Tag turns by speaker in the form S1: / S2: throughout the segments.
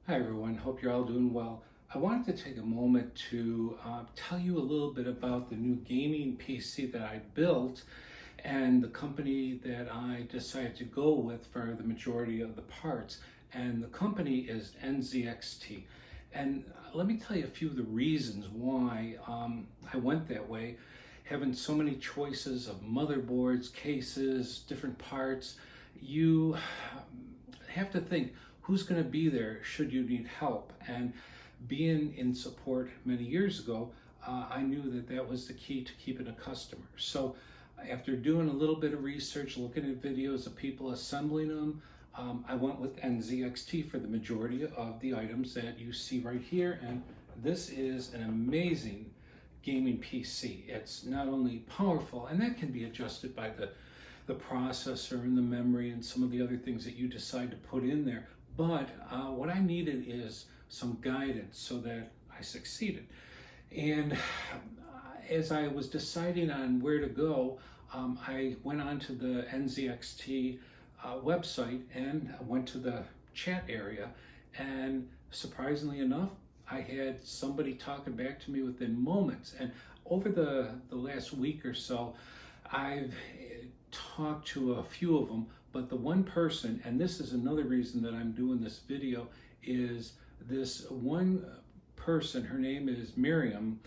S1: Hi everyone, hope you're all doing well. I wanted to take a moment to tell you a little bit about the new gaming PC that I built and the company that I decided to go with for the majority of the parts. And the company is NZXT. And let me tell you a few of the reasons why I went that way. Having so many choices of motherboards, cases, different parts, you have to think who's going to be there should you need help. And being in support many years ago, I knew that that was the key to keeping a customer. So after doing a little bit of research, looking at videos of people assembling them, I went with NZXT for the majority of the items that you see right here. And this is an amazing gaming PC. It's not only powerful, and that can be adjusted by the processor and the memory and some of the other things that you decide to put in there. But what I needed is some guidance so that I succeeded. And as I was deciding on where to go, I went onto the NZXT website and went to the chat area. And surprisingly enough, I had somebody talking back to me within moments. And over the last week or so, I've talked to a few of them, but the one person, and this is another reason that I'm doing this video, is this one person. Her name is Miriam,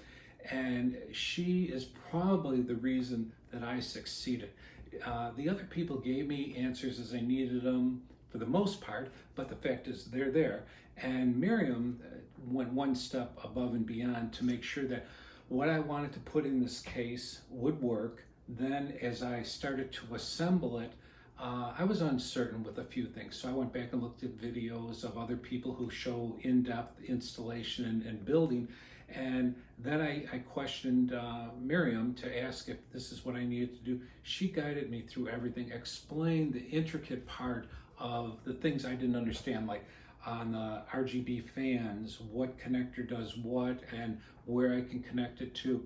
S1: and she is probably the reason that I succeeded. The other people gave me answers as I needed them for the most part, but the fact is they're there. And Miriam went one step above and beyond to make sure that what I wanted to put in this case would work. Then as I started to assemble it, I was uncertain with a few things. So I went back and looked at videos of other people who show in-depth installation and building. And then I questioned Miriam to ask if this is what I needed to do. She guided me through everything, explained the intricate part of the things I didn't understand, like on the RGB fans, what connector does what, and where I can connect it to.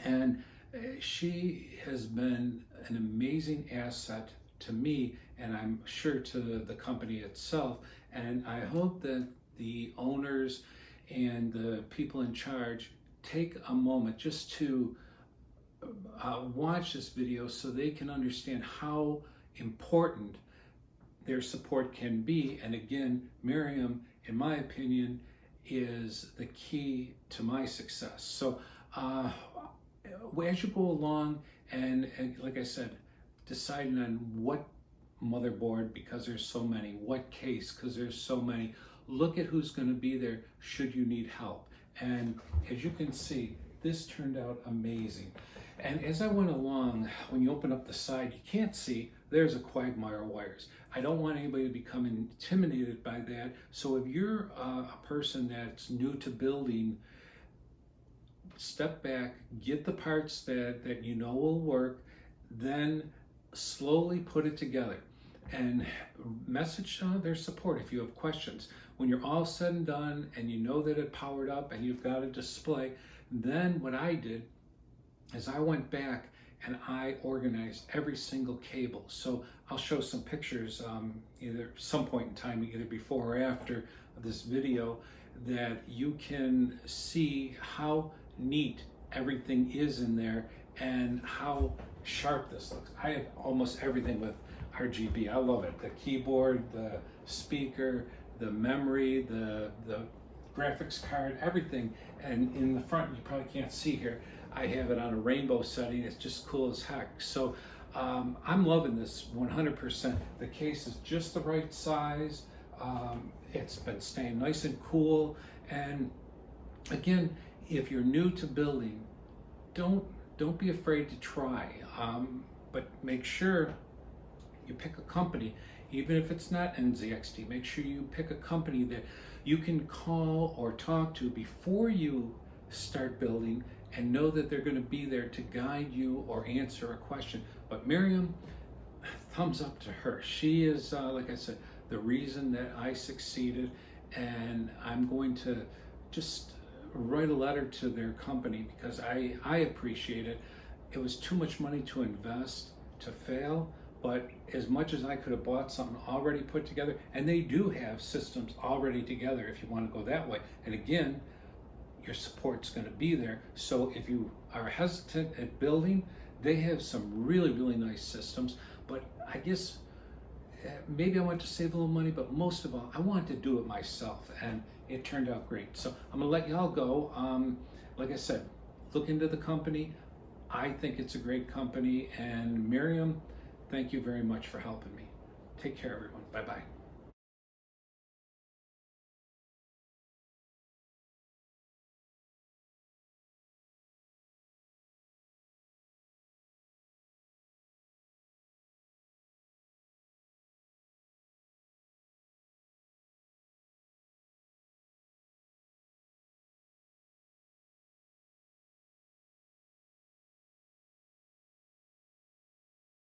S1: And she has been an amazing asset to me, and I'm sure to the company itself. And I hope that the owners and the people in charge take a moment just to watch this video so they can understand how important their support can be. And again, Miriam, in my opinion, is the key to my success. So as you go along, and like I said, deciding on what motherboard, because there's so many, what case, because there's so many, look at who's going to be there should you need help. And as you can see, this turned out amazing. And as I went along, when you open up the side, you can't see, there's a quagmire of wires. I don't want anybody to become intimidated by that. So if you're a person that's new to building, step back, get the parts that you know will work, then slowly put it together and message their support if you have questions. When you're all said and done and you know that it powered up and you've got a display, then what I did is I went back and I organized every single cable. So I'll show some pictures either some point in time, either before or after this video, that you can see how neat everything is in there and how sharp this looks. I have almost everything with RGB. I love it. The keyboard, the speaker, the memory, the graphics card, everything. And in the front, you probably can't see here, I have it on a rainbow setting. It's just cool as heck. So I'm loving this 100%. The case is just the right size. It's been staying nice and cool. And again, if you're new to building, don't be afraid to try. But make sure you pick a company, even if it's not NZXT. Make sure you pick a company that you can call or talk to before you start building and know that they're going to be there to guide you or answer a question. But Miriam, thumbs up to her. She is, like I said, the reason that I succeeded, and I'm going to just write a letter to their company because I appreciate it. It was too much money to invest to fail, But as much as I could have bought something already put together, and they do have systems already together if you want to go that way. And again, your support's going to be there. So if you are hesitant at building, they have some really, really nice systems. But I guess maybe I want to save a little money, but most of all, I wanted to do it myself, and it turned out great. So I'm gonna let y'all go. Like I said, look into the company. I think it's a great company, and Miriam, thank you very much for helping me. Take care, everyone. Bye-bye.